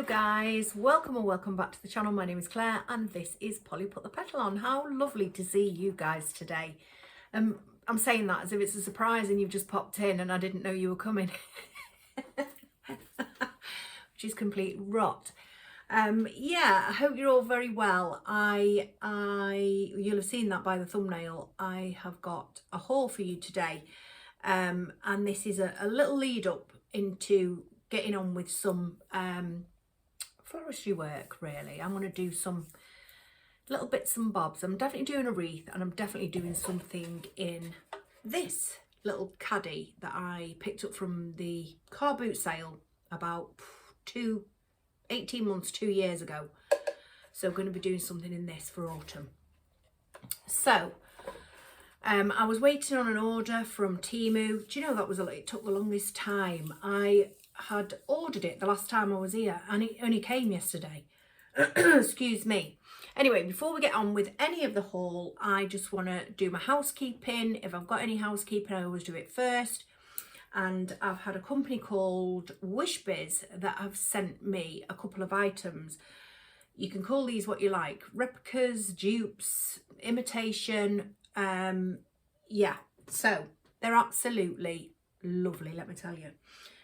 Hello guys, welcome and welcome back to the channel. My name is Claire and this is Polly Put the Petal On. How lovely to see you guys today. I'm saying that as if it's a surprise and you've just popped in and I didn't know you were coming. Which is complete rot. Yeah, I hope you're all very well. You'll have seen that by the thumbnail. I have got a haul for you today. And this is a little lead up into getting on with some floristry work really. I'm going to do some little bits and bobs. I'm definitely doing a wreath and I'm definitely doing something in this little caddy that I picked up from the car boot sale about 18 months, 2 years ago. So I'm going to be doing something in this for autumn. So I was waiting on an order from Temu. Do you know it took the longest time. I had ordered it the last time I was here and it only came yesterday. Excuse me. Anyway, before we get on with any of the haul, I just want to do my housekeeping. If I've got any housekeeping, I always do it first. And I've had a company called WISHBIZ that have sent me a couple of items. You can call these what you like. Replicas, dupes, imitation. Yeah, so they're absolutely lovely, let me tell you.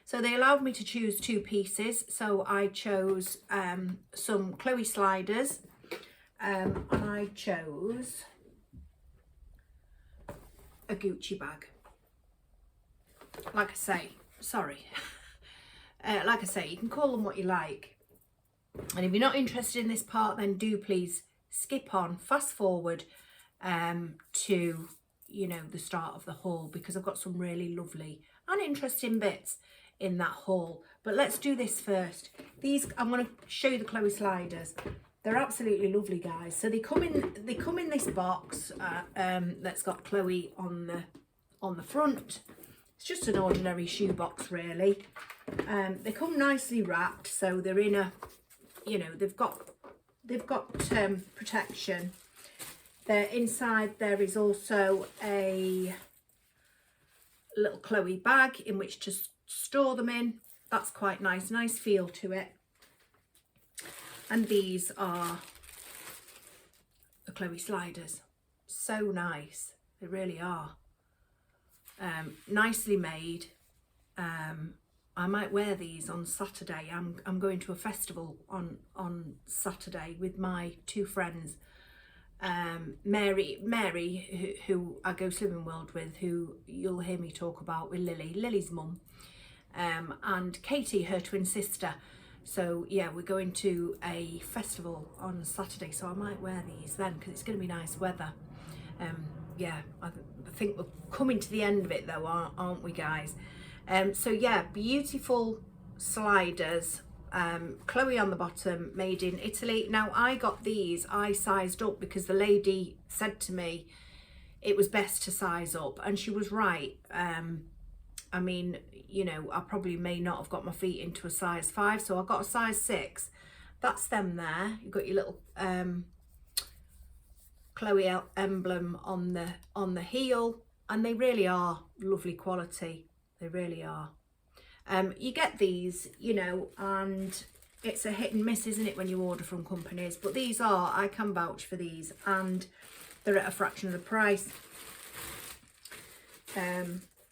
So they allowed me to choose 2 pieces. So I chose some Chloe sliders and I chose a Gucci bag. Like I say, sorry. Like I say, you can call them what you like. And if you're not interested in this part, then do please skip on, fast forward to, you know, the start of the haul, because I've got some really lovely and interesting bits in that haul. But let's do this first. These, I'm going to show you the Chloe sliders. They're absolutely lovely, guys. So they come in this box that's got Chloe on the front. It's just an ordinary shoe box really. They come nicely wrapped, so they're in a, you know, they've got protection. They're inside. There is also a little Chloe bag in which to store them in. That's quite nice feel to it. And these are the Chloe sliders. So nice, they really are. Nicely made. I might wear these on Saturday. I'm going to a festival on Saturday with my 2 friends. Mary, who I go swimming world with, who you'll hear me talk about with Lily's mum, and Katie, her twin sister. So yeah, we're going to a festival on Saturday, so I might wear these then because it's going to be nice weather. Yeah, I think we're coming to the end of it though, aren't we guys? So yeah, beautiful sliders. Chloe on the bottom, made in Italy. Now I got these, I sized up because the lady said to me it was best to size up, and she was right. I mean, you know, I probably may not have got my feet into a size 5, so I got a size 6. That's them there. You've got your little Chloe emblem on the heel, and they really are lovely quality. They really are. You get these, you know, and it's a hit and miss, isn't it, when you order from companies? But these are, I can vouch for these, and they're at a fraction of the price.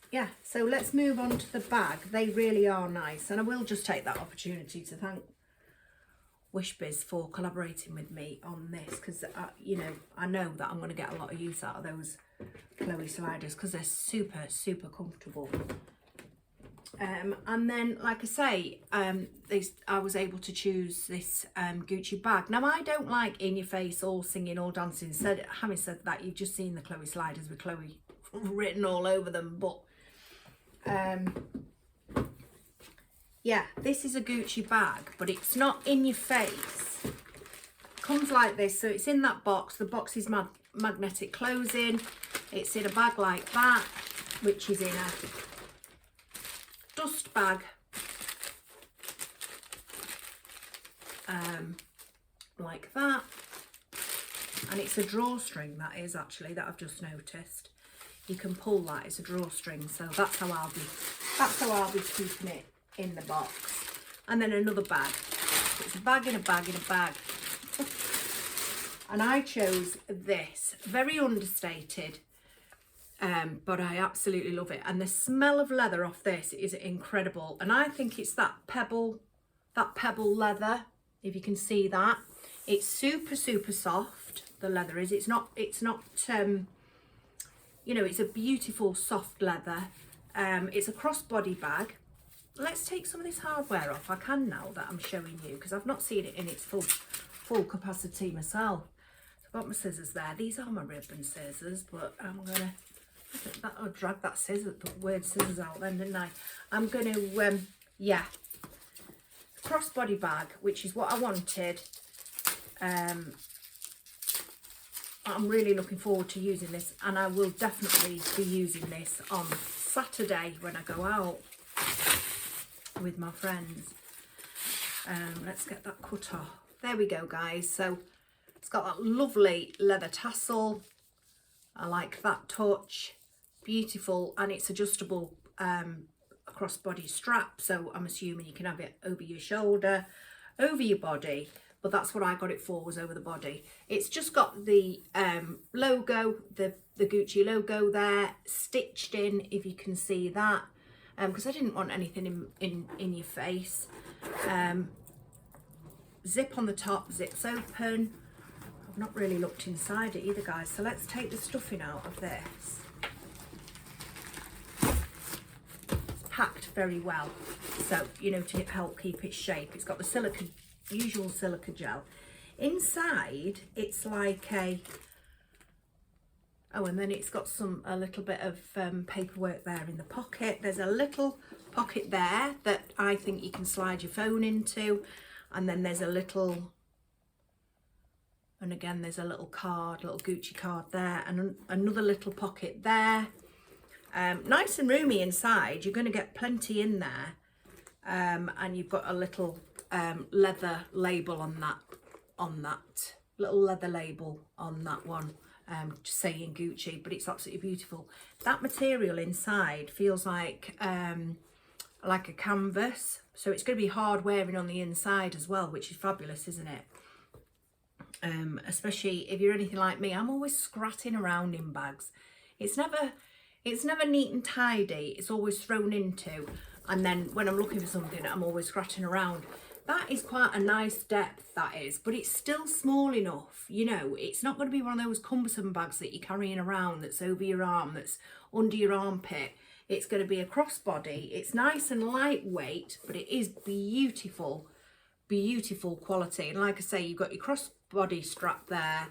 Yeah, so let's move on to the bag. They really are nice, and I will just take that opportunity to thank WISHBIZ for collaborating with me on this, because you know, I know that I'm going to get a lot of use out of those Chloe sliders because they're super comfortable. And then, like I say, I was able to choose this Gucci bag. Now, I don't like in your face or singing or dancing. Having said that, you've just seen the Chloe sliders with Chloe written all over them. But yeah, this is a Gucci bag, but it's not in your face. It comes like this, so it's in that box. The box is magnetic closing. It's in a bag like that, which is in a dust bag, like that, and it's a drawstring, that is actually, that I've just noticed. You can pull that, it's a drawstring, so that's how I'll be keeping it in the box. And then another bag It's a bag in a bag in a bag. And I chose this, very understated, but I absolutely love it. And the smell of leather off this is incredible. And I think it's that pebble leather, if you can see that. It's super, super soft, the leather is. It's not, you know, it's a beautiful soft leather. It's a crossbody bag. Let's take some of this hardware off. I can now that I'm showing you, because I've not seen it in its full capacity myself. So I've got my scissors there. These are my ribbon scissors, but I'm gonna, I think that I'll drag that the word scissors out then, didn't I? I'm gonna, yeah, crossbody bag, which is what I wanted. I'm really looking forward to using this, and I will definitely be using this on Saturday when I go out with my friends. Let's get that cut off. There we go, guys. So it's got that lovely leather tassel. I like that touch. Beautiful, and it's adjustable crossbody strap, so I'm assuming you can have it over your shoulder, over your body, but that's what I got it for, was over the body. It's just got the logo, the Gucci logo there, stitched in, if you can see that, because I didn't want anything in your face. Zip on the top, zips open. I've not really looked inside it either, guys, so let's take the stuffing out of this. Packed very well, so you know, to help keep its shape. It's got the usual silica gel inside. It's like a, oh, and then it's got a little bit of paperwork there in the pocket. There's a little pocket there that I think you can slide your phone into, and then there's a little, and again there's a little Gucci card there, and another little pocket there. Nice and roomy inside. You're going to get plenty in there, and you've got a little leather label on that little leather label on that one, just saying Gucci, but it's absolutely beautiful. That material inside feels like a canvas, so it's going to be hard wearing on the inside as well, which is fabulous, isn't it? Especially if you're anything like me. I'm always scratching around in bags. It's never neat and tidy. It's always thrown into, and then when I'm looking for something, I'm always scratching around. That is quite a nice depth, that is, but it's still small enough, you know. It's not going to be one of those cumbersome bags that you're carrying around, that's over your arm, that's under your armpit. It's going to be a crossbody. It's nice and lightweight, but it is beautiful, beautiful quality. And like I say, you've got your crossbody strap there,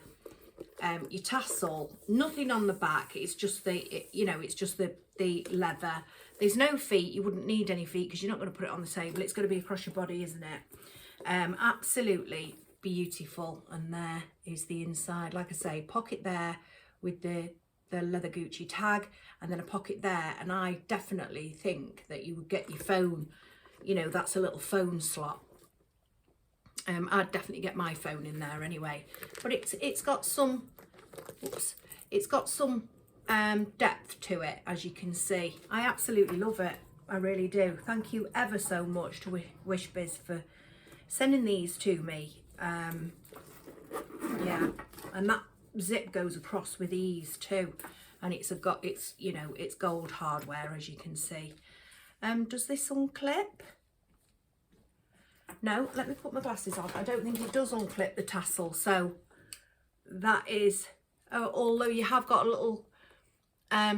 your tassel, nothing on the back. It's just it's just the leather. There's no feet. You wouldn't need any feet because you're not going to put it on the table. It's going to be across your body, isn't it? Absolutely beautiful. And there is the inside. Like I say, pocket there with the leather Gucci tag, and then a pocket there. And I definitely think that you would get your phone, you know, that's a little phone slot. I'd definitely get my phone in there anyway. But it's got some, it's got some depth to it, as you can see. I absolutely love it. I really do. Thank you ever so much to WISHBIZ for sending these to me. Yeah, and that zip goes across with ease too, and it's gold hardware, as you can see. Does this unclip? No, let me put my glasses on. I don't think it does unclip the tassel, so that is, although you have got a little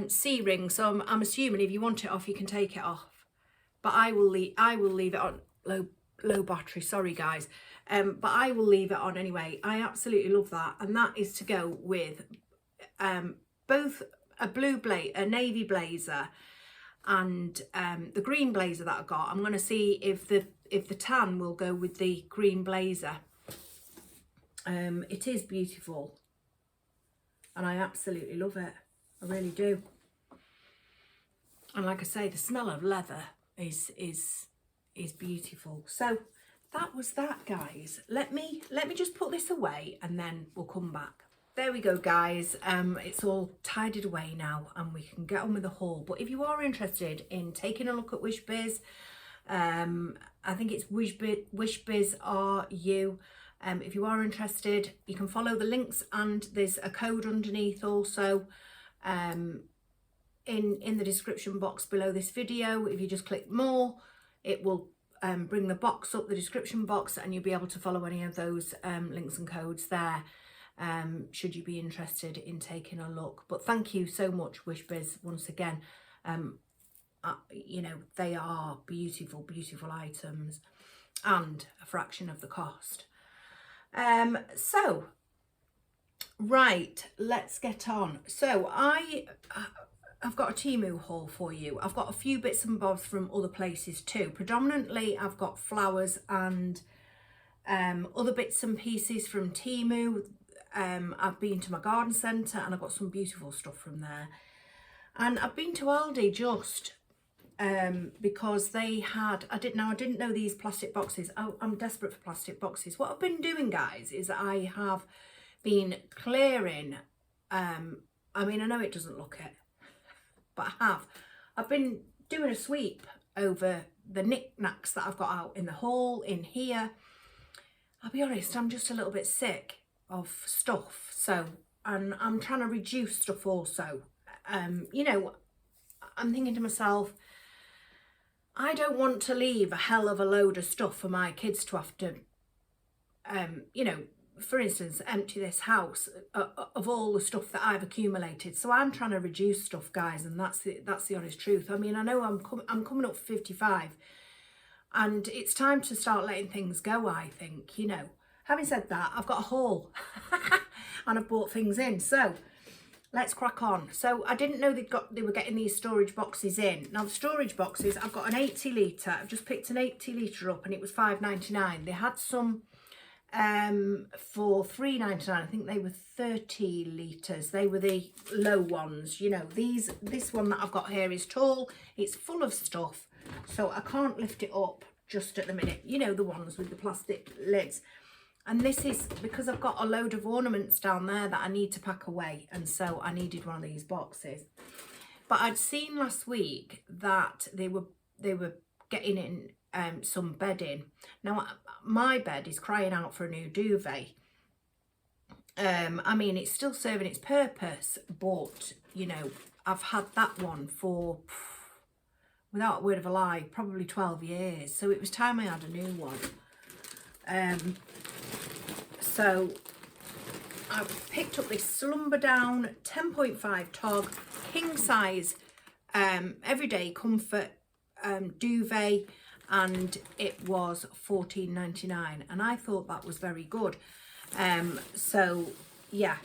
C-ring, so I'm assuming if you want it off, you can take it off. But I will leave it on low battery. Sorry, guys, but I will leave it on anyway. I absolutely love that, and that is to go with both a navy blazer and the green blazer that I got. I'm going to see if the tan will go with the green blazer. It is beautiful, and I absolutely love it. I really do. And like I say, the smell of leather is beautiful. So that was that, guys. Let me just put this away and then we'll come back. There we go, guys. It's all tidied away now and we can get on with the haul. But if you are interested in taking a look at WISHBIZ, I think it's WISHBIZ RU. If you are interested, you can follow the links, and there's a code underneath also in the description box below this video. If you just click more, it will bring the box up, the description box, and you'll be able to follow any of those links and codes there, should you be interested in taking a look. But thank you so much, WISHBIZ, once again. You know, they are beautiful, beautiful items, and a fraction of the cost. So right, let's get on. So I've got a Temu haul for you. I've got a few bits and bobs from other places too. Predominantly I've got flowers and other bits and pieces from Temu. I've been to my garden centre and I've got some beautiful stuff from there. And I've been to Aldi just because they had, I didn't know these plastic boxes. I'm desperate for plastic boxes. What I've been doing, guys, is I have been clearing, I mean, I know it doesn't look it, but I've been doing a sweep over the knickknacks that I've got out in the hall, in here. I'll be honest, I'm just a little bit sick of stuff, so, and I'm trying to reduce stuff also. You know, I'm thinking to myself, I don't want to leave a hell of a load of stuff for my kids to have to, you know, for instance, empty this house of all the stuff that I've accumulated. So I'm trying to reduce stuff, guys, and that's the honest truth. I mean, I know I'm coming up for 55, and it's time to start letting things go, I think, you know. Having said that, I've got a haul and I've bought things in, so let's crack on. So I didn't know they were getting these storage boxes in. Now the storage boxes, I've got an 80 litre. I've just picked an 80 litre up and it was $5.99. They had some for $3.99. I think they were 30 litres. They were the low ones. You know, this one that I've got here is tall. It's full of stuff, so I can't lift it up just at the minute. You know, the ones with the plastic lids. And this is because I've got a load of ornaments down there that I need to pack away. And so I needed one of these boxes. But I'd seen last week that they were getting in some bedding. Now, my bed is crying out for a new duvet. I mean, it's still serving its purpose. But, you know, I've had that one for, without a word of a lie, probably 12 years. So it was time I had a new one. So I picked up this Slumber Down 10.5 tog king size everyday comfort duvet, and it was $14.99, and I thought that was very good. So yeah,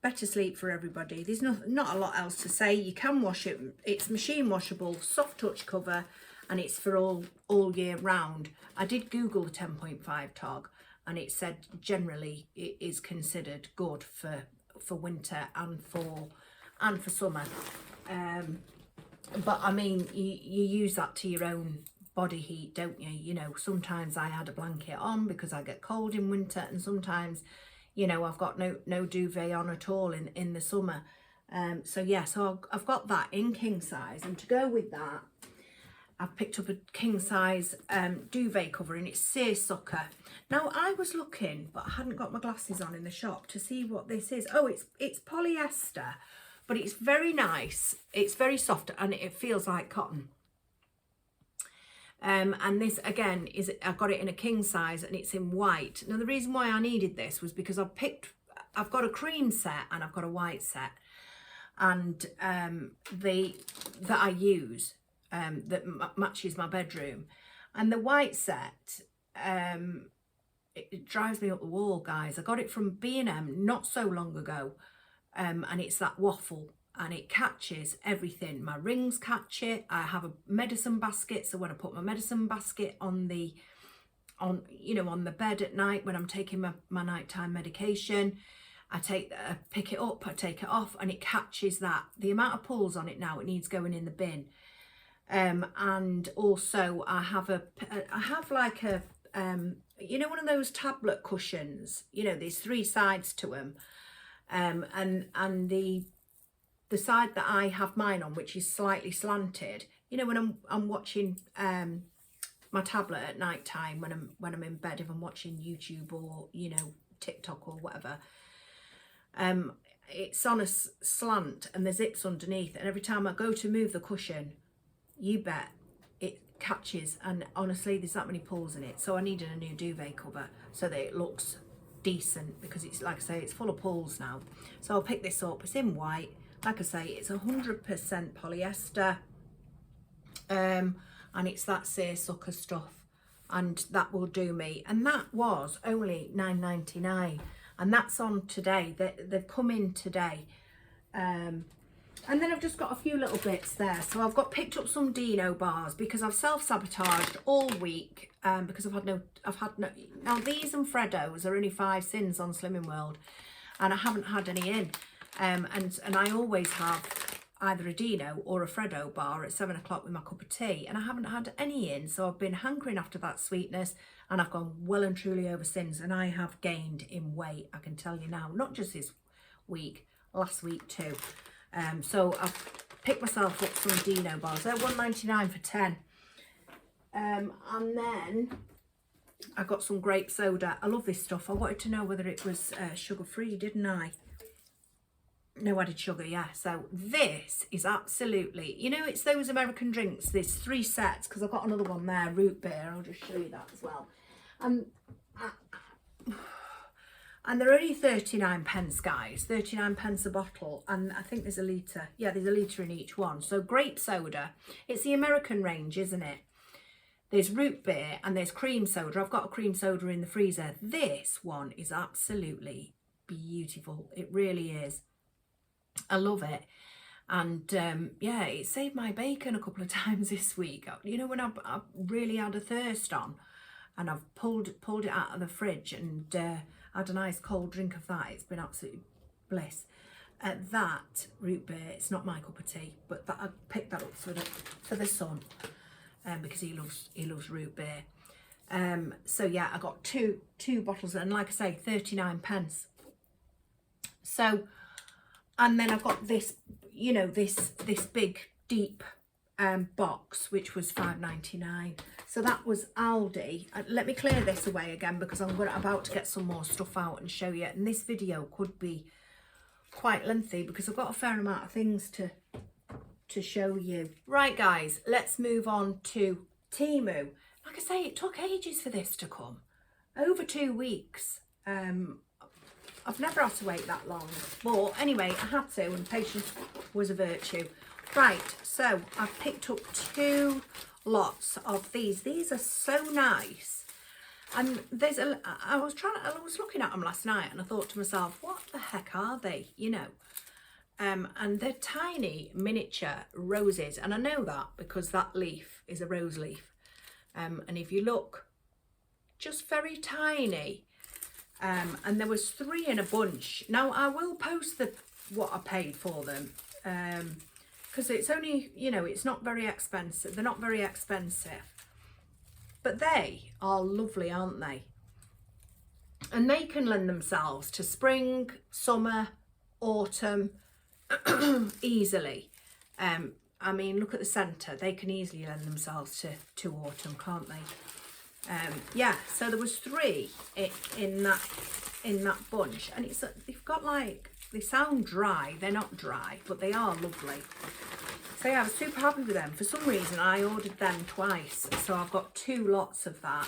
better sleep for everybody. There's not a lot else to say. You can wash it. It's machine washable, soft touch cover, and it's for all year round. I did Google the 10.5 tog, and it said generally it is considered good for winter and for summer. But I mean, you use that to your own body heat, don't you? You know, sometimes I had a blanket on because I get cold in winter, and sometimes, you know, I've got no duvet on at all in the summer. So yeah, so I've got that in king size, and to go with that, I've picked up a king size duvet cover, and it's seersucker. Now I was looking, but I hadn't got my glasses on in the shop to see what this is. Oh, it's polyester, but it's very nice. It's very soft and it feels like cotton. And this again is, I've got it in a king size and it's in white. Now the reason why I needed this was because I've got a cream set and I've got a white set, and that I use. That matches my bedroom, and the white set, it drives me up the wall, guys. I got it from B&M not so long ago, and it's that waffle, and it catches everything. My rings catch it. I have a medicine basket, so when I put my medicine basket on the bed at night when I'm taking my nighttime medication, I pick it up, I take it off, and it catches that. The amount of pulls on it now, it needs going in the bin. And also I have like a you know, one of those tablet cushions, you know, there's 3 sides to them, and the side that I have mine on, which is slightly slanted, you know, when I'm watching my tablet at night time, when I'm in bed, if I'm watching YouTube or, you know, TikTok or whatever, it's on a slant and the zip's underneath, and every time I go to move the cushion, you bet it catches, and honestly there's that many pulls in it. So I needed a new duvet cover so that it looks decent, because it's, like I say, it's full of pulls now. So I'll pick this up. It's in white. Like I say, it's 100% polyester, and it's that seersucker stuff, and that will do me. And that was only £9.99, and that's on today. They've come in today. And then I've just got a few little bits there. So I've picked up some Dino bars, because I've self-sabotaged all week, because I've had no, now these and Freddos are only 5 cents on Slimming World, and I haven't had any in. And I always have either a Dino or a Freddo bar at 7 o'clock with my cup of tea, and I haven't had any in. So I've been hankering after that sweetness, and I've gone well and truly over sins, and I have gained in weight, I can tell you now, not just this week, last week too. So I've picked myself up some Dino bars. They're £1.99 for 10. And then I got some grape soda. I love this stuff. I wanted to know whether it was sugar-free, didn't I? No added sugar, yeah. So this is absolutely, you know, it's those American drinks. There's 3 sets, because I've got another one there, root beer. I'll just show you that as well. And they're only 39 pence, guys, 39 pence a bottle. And I think there's a litre. Yeah, there's a litre in each one. So grape soda, it's the American range, isn't it? There's root beer and there's cream soda. I've got a cream soda in the freezer. This one is absolutely beautiful. It really is. I love it. And yeah, it saved my bacon a couple of times this week. You know, when I've really had a thirst on, and I've pulled it out of the fridge and had a nice cold drink of that. It's been absolutely bliss. That root beer, it's not my cup of tea, but I picked that up for the son, because he loves root beer. So yeah, I got two bottles, and like I say, 39 pence. So, and then I've got this, you know, this big deep box, which was £5.99. So that was Aldi. Let me clear this away again, because I'm about to get some more stuff out and show you. And this video could be quite lengthy, because I've got a fair amount of things to show you. Right, guys, let's move on to Temu. Like I say, it took ages for this to come. Over 2 weeks. I've never had to wait that long. But anyway, I had to, and patience was a virtue. Right, so I've picked up 2 lots of these. These are so nice. And there's I was looking at them last night, and I thought to myself, what the heck are they, you know? And they're tiny miniature roses, and I know that because that leaf is a rose leaf. And if you look, just very tiny. And there was 3 in a bunch. Now I will post what I paid for them, because it's only, you know, it's not very expensive. They're not very expensive, but they are lovely, aren't they? And they can lend themselves to spring, summer, autumn easily. I mean, look at the centre. They can easily lend themselves to autumn, can't they? Yeah, so there was 3 in that bunch, and they've got, like, they sound dry. They're not dry, but they are lovely. So yeah, I was super happy with them. For some reason, I ordered them twice, so I've got 2 lots of that.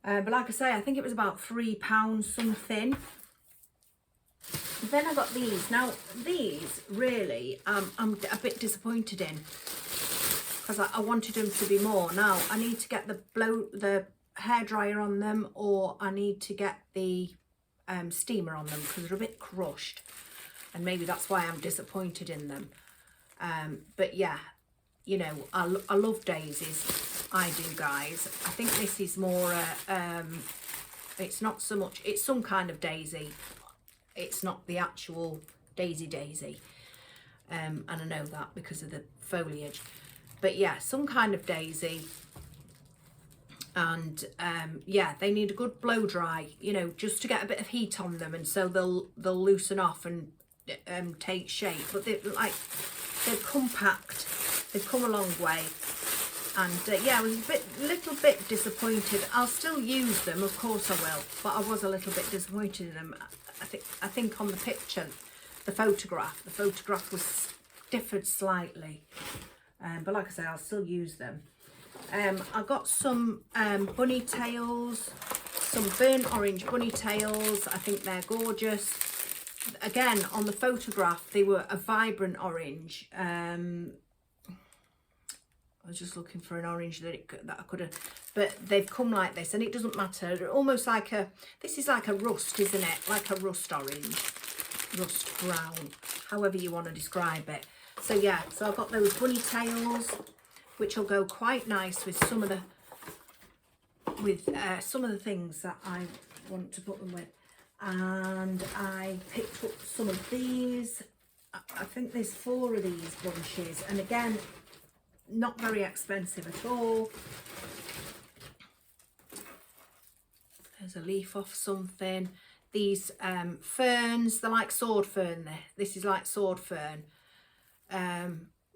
But like I say, I think it was about £3 something. Then I got these. Now these really, I'm a bit disappointed in, because I wanted them to be more. Now I need to get the hairdryer on them, or I need to get the steamer on them, because they're a bit crushed, and maybe that's why I'm disappointed in them. But yeah, you know, I love daisies. I do, guys. I think this is more it's not so much, it's some kind of daisy. It's not the actual daisy. And I know that because of the foliage. But yeah, some kind of daisy. And yeah, they need a good blow dry, you know, just to get a bit of heat on them, and so they'll loosen off and take shape. But they're compact, they've come a long way. And yeah, I was a little bit disappointed. I'll still use them, of course I will, but I was a little bit disappointed in them. I think on the picture, the photograph was differed slightly. But like I say, I'll still use them. I got some bunny tails, some burnt orange bunny tails. I think they're gorgeous. Again, on the photograph, they were a vibrant orange. I was just looking for an orange that I could have, but they've come like this, and it doesn't matter. They're almost like this is like a rust, isn't it? Like a rust orange, rust brown, however you want to describe it. So yeah, so I've got those bunny tails, which will go quite nice with some of the things that I want to put them with. And I picked up some of these. I think there's 4 of these bunches, and again, not very expensive at all. There's a leaf off something. These ferns, they're like sword fern. This is like sword fern.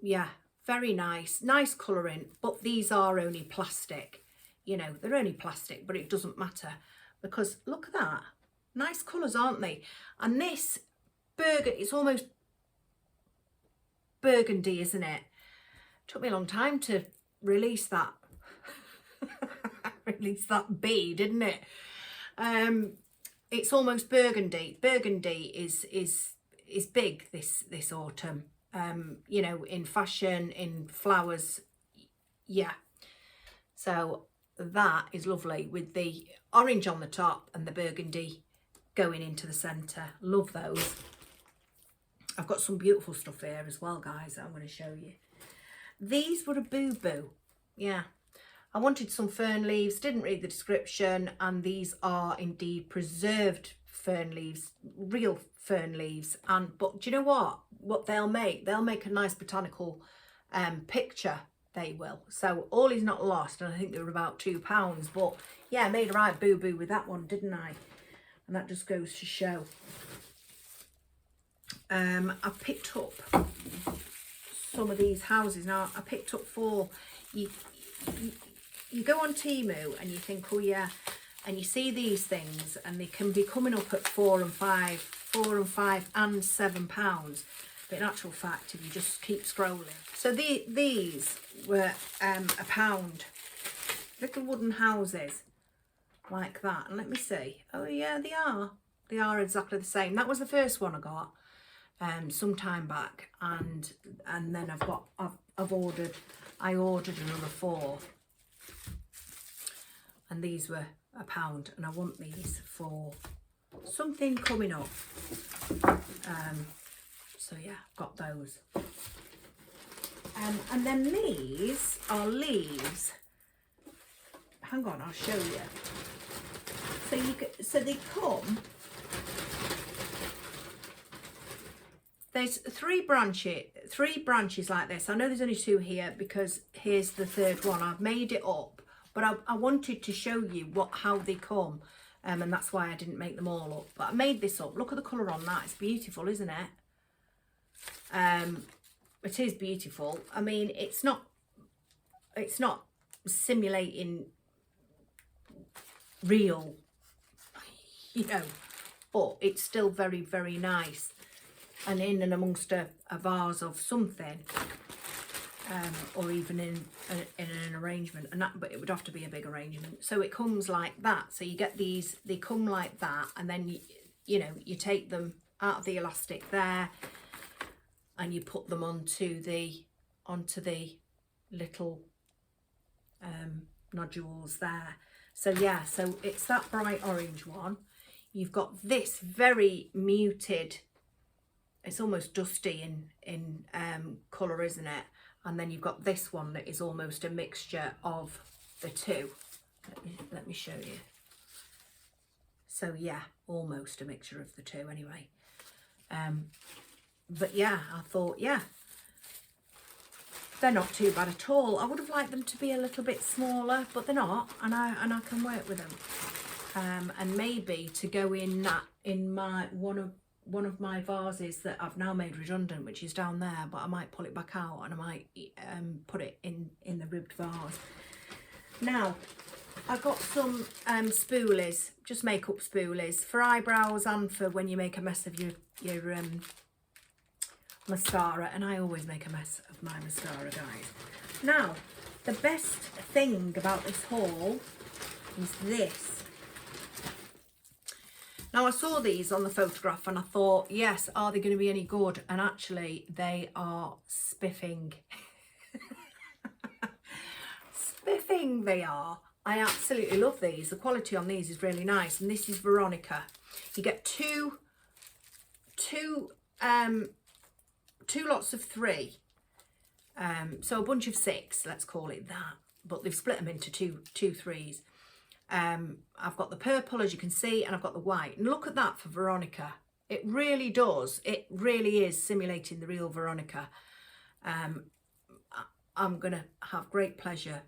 Yeah, very nice colouring, but these are only plastic. You know, they're only plastic, but it doesn't matter, because look at that, nice colours, aren't they? And this it's almost burgundy, isn't it? Took me a long time to release that bee, didn't it? It's almost burgundy. Burgundy is big this autumn. You know, in fashion, in flowers, yeah. So that is lovely with the orange on the top and the burgundy going into the centre. Love those. I've got some beautiful stuff here as well, guys, that I'm going to show you. These were a boo-boo. Yeah, I wanted some fern leaves, didn't read the description, and these are indeed preserved fern leaves, real fern leaves. But do you know what they'll make a nice botanical picture. They will. So all is not lost, and I think they were about £2, but yeah, I made a right boo-boo with that one, didn't I? And that just goes to show. I picked up some of these houses. Now I picked up 4. You go on Temu and you think, oh yeah, and you see these things and they can be coming up at £4 and £5 and £7, but in actual fact, if you just keep scrolling, so these were £1, little wooden houses like that. And let me see, oh yeah, they are exactly the same. That was the first one I got some time back, and then I ordered another 4, and these were £1, and I want these for something coming up. So yeah, got those. And then these are leaves. Hang on, I'll show you. So they come. There's 3 branches like this. I know there's only 2 here because here's the 3rd one. I've made it up, but I wanted to show you how they come, and that's why I didn't make them all up. But I made this up. Look at the colour on that. It's beautiful, isn't it? It is beautiful. I mean, it's not simulating real, you know, but it's still very, very nice. And in and amongst a vase of something, or even in an arrangement, but it would have to be a big arrangement. So it comes like that. So you get these, they come like that, and then you know, you take them out of the elastic there, and you put them onto the little nodules there. So yeah, so it's that bright orange one. You've got this very muted, it's almost dusty in colour, isn't it? And then you've got this one that is almost a mixture of the 2. Let me show you. So yeah, almost a mixture of the 2 anyway. But yeah, I thought, yeah, they're not too bad at all. I would have liked them to be a little bit smaller, but they're not, and I can work with them. And maybe to go in my one one of my vases that I've now made redundant, which is down there, but I might pull it back out and I might put it in the ribbed vase. Now, I got some spoolies, just makeup spoolies for eyebrows and for when you make a mess of your mascara, and I always make a mess of my mascara, guys. Now, the best thing about this haul is this. Now, I saw these on the photograph and I thought, yes, are they going to be any good? And actually, they are spiffing. Spiffing they are. I absolutely love these. The quality on these is really nice. And this is Veronica. You get two lots of 3. So a bunch of 6, let's call it that. But they've split them into two threes. I've got the purple, as you can see, and I've got the white. And look at that for Veronica. It really does. It really is simulating the real Veronica. I'm going to have great pleasure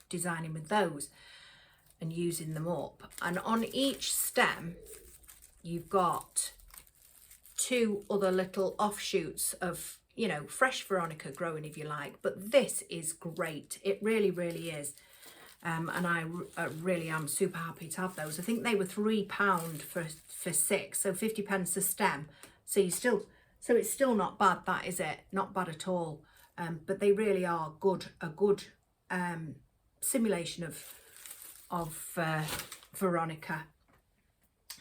designing with those and using them up. And on each stem, you've got 2 other little offshoots of, you know, fresh Veronica growing, if you like. But this is great. It really, really is. And I really am super happy to have those. I think they were £3 for 6, so 50 pence a stem. So it's still not bad, that is it? Not bad at all. But they really are a good simulation of Veronica.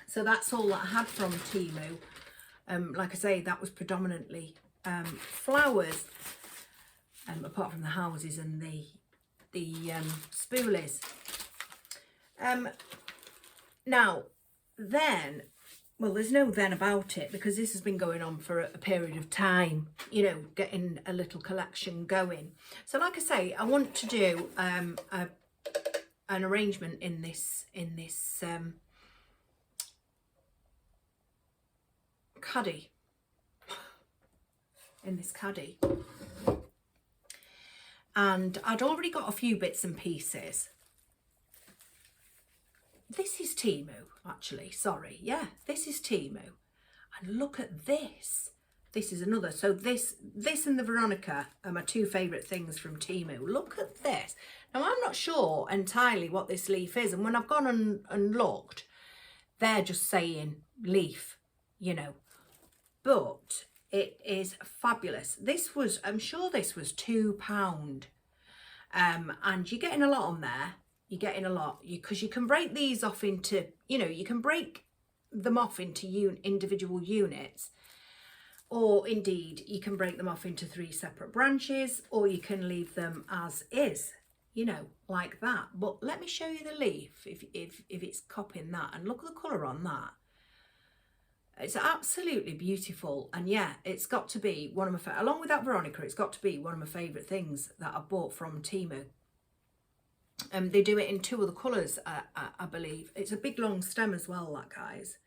So that's all that I had from Temu. Like I say, that was predominantly flowers, apart from the houses and the spoolies. Now then, well, there's no then about it, because this has been going on for a period of time, you know, getting a little collection going. So like I say, I want to do an arrangement in this caddy, and I'd already got a few bits and pieces. This is Temu, actually, sorry, yeah, this is Temu. And look at this. This is another. So this and the Veronica are my 2 favourite things from Temu. Look at this. Now, I'm not sure entirely what this leaf is, and when I've gone and looked, they're just saying leaf, you know, but it is fabulous. This was, I'm sure this was £2. And you're getting a lot on there. You're getting a lot, because you can break these off into, you know, you can break them off into individual units, or indeed you can break them off into 3 separate branches, or you can leave them as is, you know, like that. But let me show you the leaf if it's copying that, and look at the colour on that. It's absolutely beautiful. And yeah, it's got to be one of my, along with that Veronica, it's got to be one of my favourite things that I bought from Temu. They do it in 2 other colours, I believe. It's a big long stem as well, that, guys.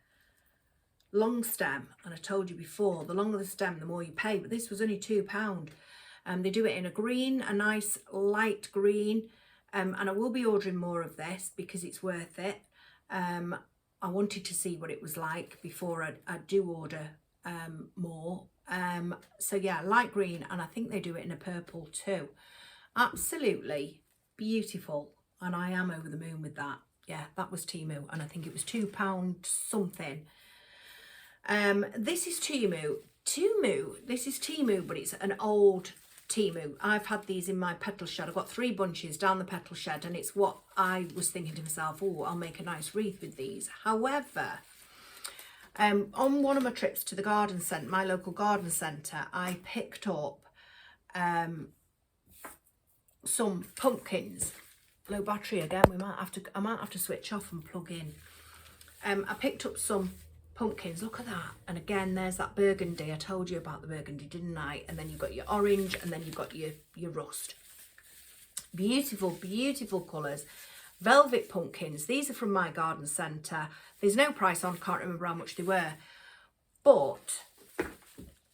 Long stem, and I told you before, the longer the stem, the more you pay. But this was only £2. They do it in a green, a nice light green. And I will be ordering more of this because it's worth it. I wanted to see what it was like before I do order more. So yeah, light green, and I think they do it in a purple too. Absolutely beautiful, and I am over the moon with that. Yeah, that was Temu, and I think it was £2 something. This is Temu. This is Temu, but it's an old Temu. I've had these in my petal shed. I've got 3 bunches down the petal shed, and it's what I was thinking to myself, oh, I'll make a nice wreath with these. However, on one of my trips to the garden centre, my local garden centre, I picked up some pumpkins. Low battery again. I might have to switch off and plug in. I picked up some pumpkins. Look at that. And again, there's that burgundy. I told you about the burgundy, didn't I? And then you've got your orange, and then you've got your rust. Beautiful, beautiful colours. Velvet pumpkins. These are from my garden centre. There's no price on, can't remember how much they were. But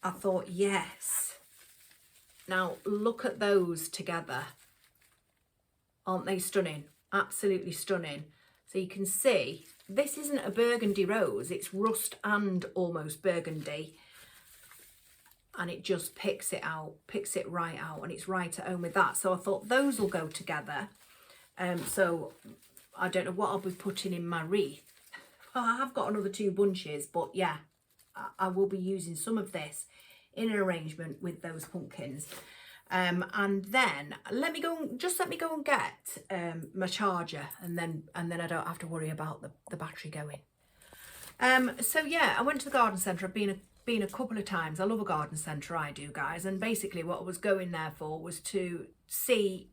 I thought, yes. Now, look at those together. Aren't they stunning? Absolutely stunning. So you can see this isn't a burgundy rose, it's rust and almost burgundy. And it just picks it right out, and it's right at home with that. So I thought those will go together. So I don't know what I'll be putting in my wreath. Well, I have got another 2 bunches, but yeah, I will be using some of this in an arrangement with those pumpkins. And then let me go and get my charger, and then I don't have to worry about the battery going. So yeah, I went to the garden centre. I've been a couple of times. I love a garden centre, I do, guys. And basically what I was going there for was to see,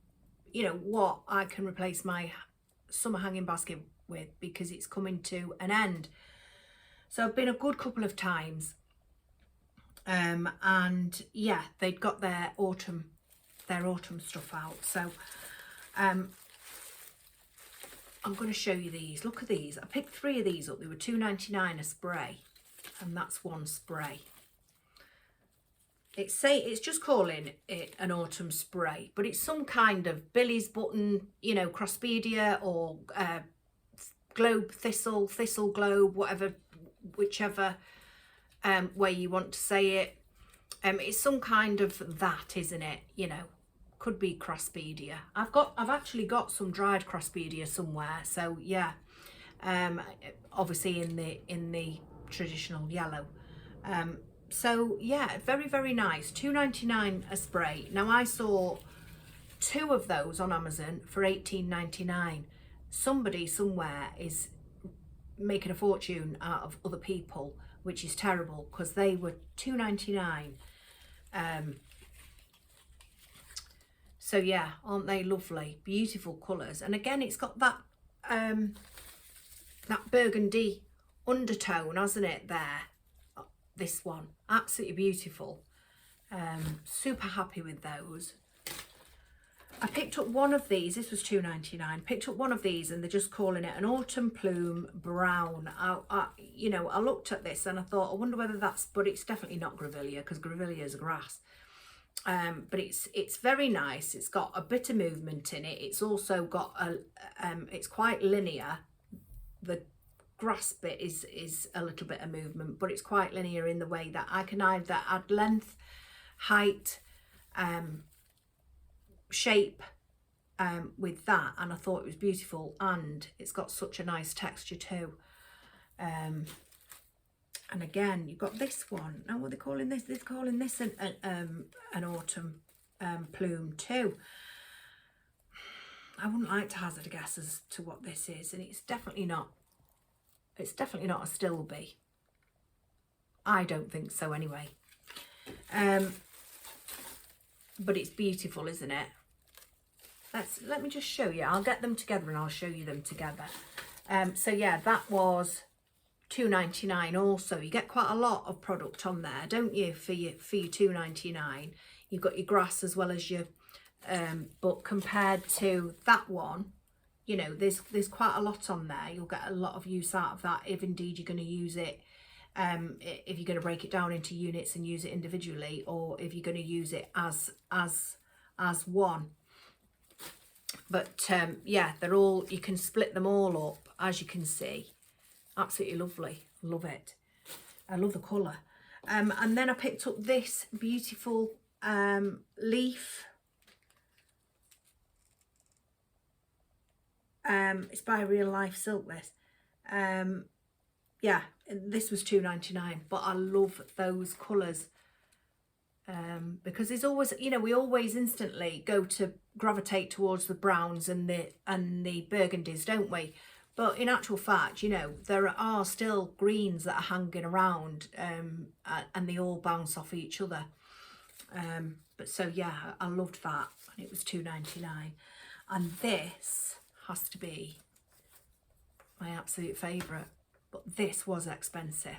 you know, what I can replace my summer hanging basket with, because it's coming to an end. So I've been a good couple of times. And yeah, they'd got their autumn stuff out. So I'm going to show you these. Look at these. I picked 3 of these up. They were £2.99 a spray, and that's 1 spray. It's just calling it an autumn spray, but it's some kind of Billy's button, you know, Crosspedia or globe thistle globe, whatever, whichever way you want to say it. It's some kind of that, isn't it? You know, could be Crosspedia. I've actually got some dried Crosspedia somewhere. So yeah, obviously in the traditional yellow. So yeah, very, very nice. £2.99 a spray. Now I saw 2 of those on Amazon for £18.99. Somebody somewhere is making a fortune out of other people, which is terrible, because they were £2.99. So yeah, aren't they lovely? Beautiful colours. And again, it's got that that burgundy undertone, hasn't it, there? This one, absolutely beautiful. Super happy with those. I picked up one of these. This was £2.99. Picked up one of these, and they're just calling it an autumn plume brown. You know, I looked at this and I thought, I wonder whether that's, but it's definitely not grevillea, because grevillea is a grass. But it's very nice. It's got a bit of movement in it. It's also got a it's quite linear. The grass bit is a little bit of movement, but it's quite linear in the way that I can either add length, height, shape with that, and I thought it was beautiful, and it's got such a nice texture too. And again, you've got this one. Now what are they calling this? They're calling this an autumn plume too. I wouldn't like to hazard a guess as to what this is, and it's definitely not a stilby. I don't think so anyway. But it's beautiful, isn't it? Let me just show you. I'll get them together and I'll show you them together. So yeah, that was £2.99 also. You get quite a lot of product on there, don't you, for your £2.99. You've got your grass as well as your but compared to that one, you know, there's quite a lot on there. You'll get a lot of use out of that, if indeed you're going to use it, if you're going to break it down into units and use it individually, or if you're going to use it as one. But yeah, they're all, you can split them all up, as you can see. Absolutely lovely. Love it. I love the colour. And then I picked up this beautiful leaf. It's by Real Life Silk, this. Yeah, this was £2.99, but I love those colours. Because there's always, you know, we always instantly go to gravitate towards the browns and the burgundies, don't we? But in actual fact, you know, there are still greens that are hanging around, and they all bounce off each other. But so yeah, I loved that, and it was £2.99. And this has to be my absolute favourite, but this was expensive.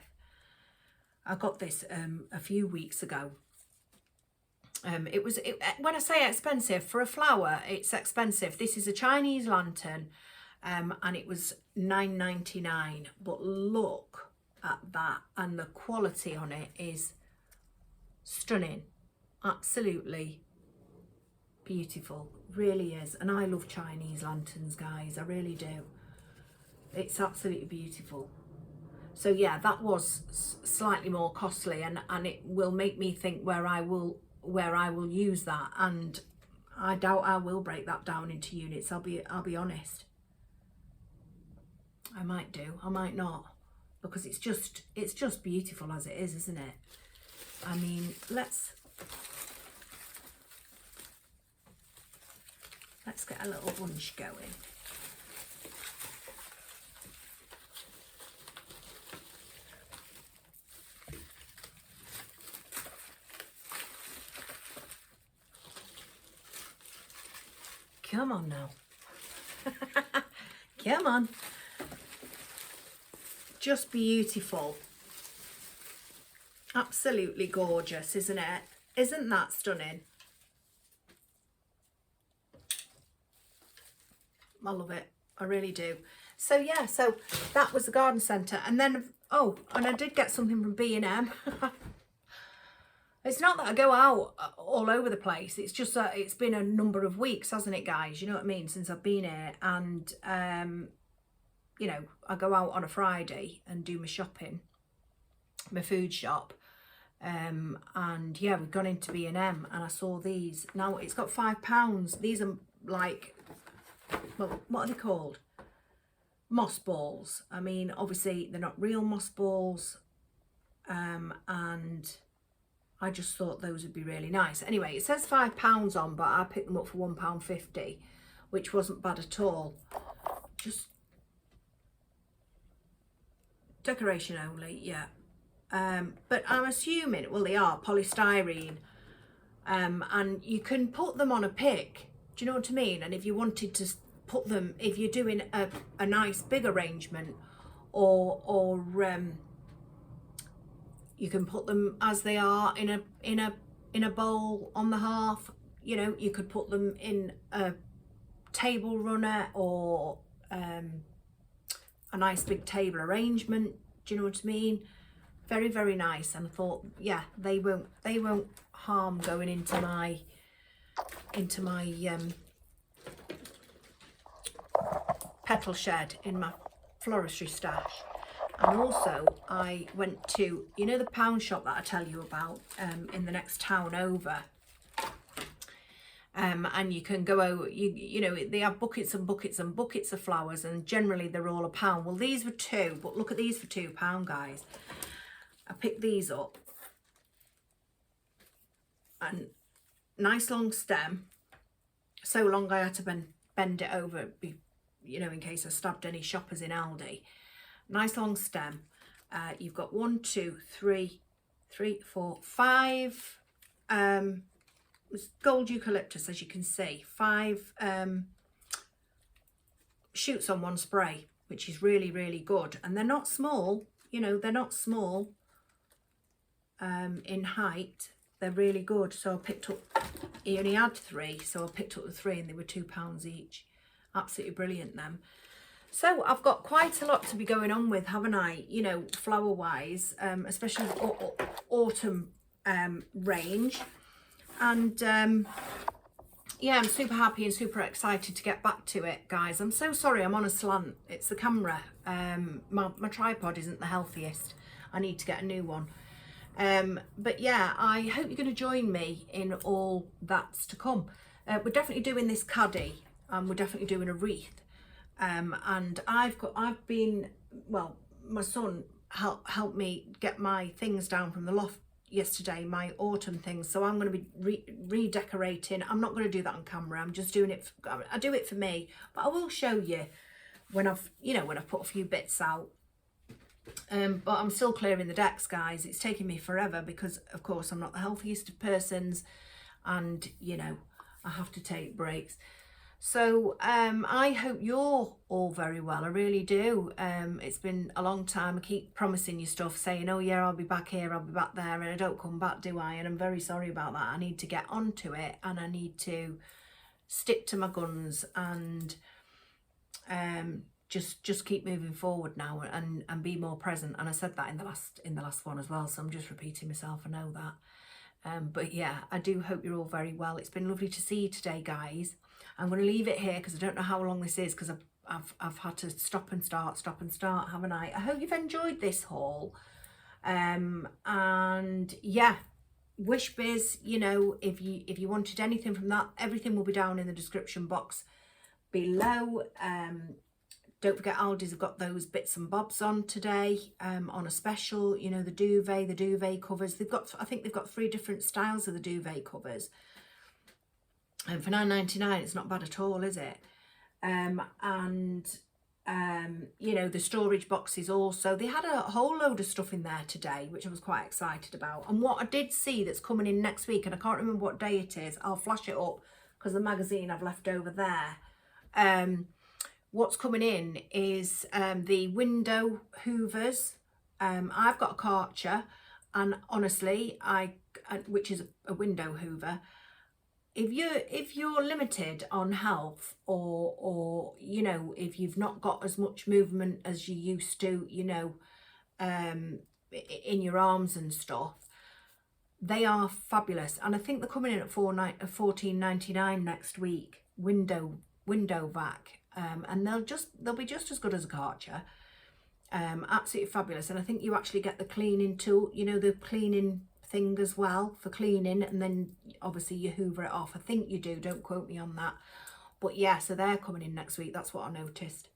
I got this a few weeks ago. When I say expensive, for a flower, it's expensive. This is a Chinese lantern, and it was £9.99. But look at that, and the quality on it is stunning. Absolutely beautiful, really is. And I love Chinese lanterns, guys, I really do. It's absolutely beautiful. So yeah, that was slightly more costly, and it will make me think where I will use that, and I doubt I will break that down into units. I'll be honest. I might do, I might not, because it's just beautiful as it is, isn't it? I mean, let's get a little bunch going. Come on now. Come on. Just beautiful. Absolutely gorgeous, isn't it? Isn't that stunning? I love it. I really do. So yeah, so that was the garden centre. And then, oh, and I did get something from B&M. It's not that I go out all over the place. It's just that it's been a number of weeks, hasn't it, guys? You know what I mean? Since I've been here. And, you know, I go out on a Friday and do my shopping, my food shop. And yeah, we've gone into B&M and I saw these. Now, it's got £5. These are like, well, what are they called? Moss balls. I mean, obviously, they're not real moss balls. And I just thought those would be really nice. Anyway, it says £5 on, but I picked them up for £1.50, which wasn't bad at all. Just decoration only, yeah. But I'm assuming, well, they are polystyrene, and you can put them on a pick. Do you know what I mean? And if you wanted to put them, if you're doing a nice big arrangement, or you can put them as they are in a bowl on the hearth. You know, you could put them in a table runner, or a nice big table arrangement. Do you know what I mean? Very, very nice. And I thought, yeah, they won't harm going into my petal shed in my floristry stash. And also I went to, you know, the pound shop that I tell you about in the next town over. And you can go over, you know, they have buckets and buckets and buckets of flowers, and generally they're all £1. Well, these were £2, but look at these for £2, guys. I picked these up, and nice long stem, so long I had to bend it over, you know, in case I stabbed any shoppers in Aldi. Nice long stem. You've got 1, 2, 3, 4, 5 gold eucalyptus, as you can see. 5 shoots on one spray, which is really, really good. And they're not small, you know, they're not small in height. They're really good. So I picked up, he only had 3, so I picked up the 3 and they were £2 each. Absolutely brilliant, them. So I've got quite a lot to be going on with, haven't I? You know, flower wise, especially autumn range. And yeah, I'm super happy and super excited to get back to it, guys. I'm so sorry I'm on a slant. It's the camera. My tripod isn't the healthiest. I need to get a new one. But yeah, I hope you're going to join me in all that's to come. We're definitely doing this caddy, and we're definitely doing a wreath. And I've been, well, my son helped me get my things down from the loft yesterday, my autumn things. So I'm going to be redecorating. I'm not going to do that on camera. I'm just doing it. I do it for me, but I will show you when I've put a few bits out. But I'm still clearing the decks, guys. It's taking me forever because, of course, I'm not the healthiest of persons, and you know, I have to take breaks. So I hope you're all very well. I really do. It's been a long time. I keep promising you stuff, saying, oh yeah, I'll be back here, I'll be back there, and I don't come back, do I? And I'm very sorry about that. I need to get onto it, and I need to stick to my guns, and just keep moving forward now, and be more present. And I said that in the last one as well, so I'm just repeating myself. I know that. But yeah, I do hope you're all very well. It's been lovely to see you today, guys. I'm going to leave it here because I don't know how long this is, because I've had to stop and start, haven't I? I hope you've enjoyed this haul. And yeah, WISHBIZ, you know, if you wanted anything from that, everything will be down in the description box below. Don't forget Aldi's have got those bits and bobs on today, on a special, you know, the duvet covers. They've got, I think they've got 3 different styles of the duvet covers. And for £9.99, it's not bad at all, is it? You know, the storage boxes also. They had a whole load of stuff in there today, which I was quite excited about. And what I did see that's coming in next week, and I can't remember what day it is, I'll flash it up because the magazine I've left over there. What's coming in is the window hoovers. I've got a Karcher, and honestly, which is a window hoover. If you're limited on health, or you know, if you've not got as much movement as you used to, you know, in your arms and stuff, they are fabulous. And I think they're coming in at $14.99 next week. Window vac. And they'll be just as good as a Karcher. Absolutely fabulous. And I think you actually get the cleaning tool, you know, the cleaning thing as well for cleaning, and then obviously you hoover it off. I think you do, don't quote me on that. But yeah, so they're coming in next week. That's what I noticed.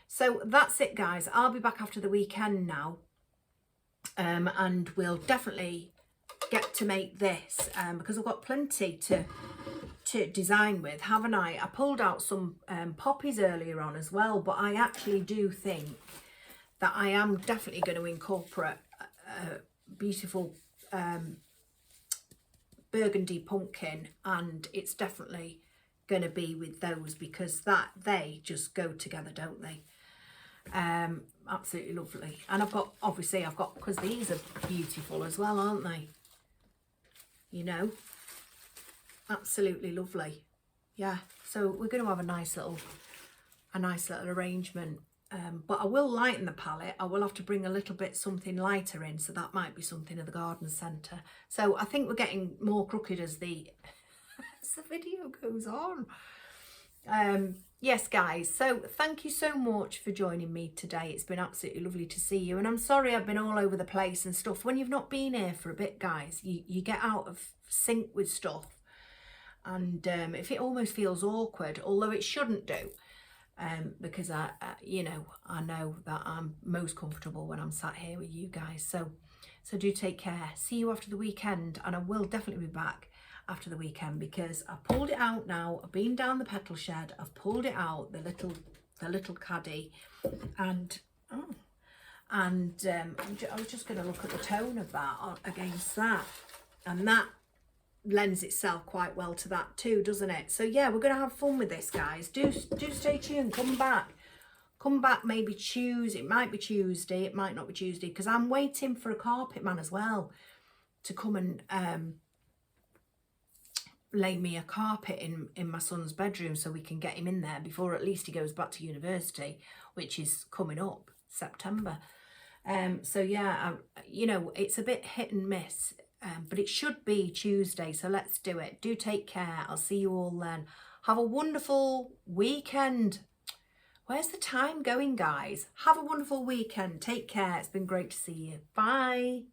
So that's it, guys. I'll be back after the weekend now, and we'll definitely get to make this, because I've got plenty to design with, haven't I? I pulled out some poppies earlier on as well, but I actually do think that I am definitely going to incorporate a beautiful burgundy pumpkin, and it's definitely going to be with those, because they just go together, don't they? Absolutely lovely. And I've got, because these are beautiful as well, aren't they? You know, absolutely lovely. Yeah, so we're going to have a nice little arrangement. But I will lighten the palette. I will have to bring a little bit something lighter in, so that might be something at the garden centre. So I think we're getting more crooked as the video goes on. Yes, guys, so thank you so much for joining me today. It's been absolutely lovely to see you, and I'm sorry I've been all over the place and stuff. When you've not been here for a bit, guys, you get out of sync with stuff, and if it almost feels awkward, although it shouldn't do. Because you know, I know that I'm most comfortable when I'm sat here with you guys. So do take care. See you after the weekend, and I will definitely be back after the weekend, because I pulled it out now. I've been down the petal shed. I've pulled it out, the little caddy, and I was just going to look at the tone of that against that, and that lends itself quite well to that too, doesn't it? So yeah, we're going to have fun with this, guys. Do stay tuned. Come back maybe Tuesday. It might be Tuesday, it might not be Tuesday, because I'm waiting for a carpet man as well to come and lay me a carpet in my son's bedroom, so we can get him in there before at least he goes back to university, which is coming up September. So yeah, you know, it's a bit hit and miss. But it should be Tuesday, so let's do it. Do take care. I'll see you all then. Have a wonderful weekend. Where's the time going, guys? Have a wonderful weekend. Take care. It's been great to see you. Bye.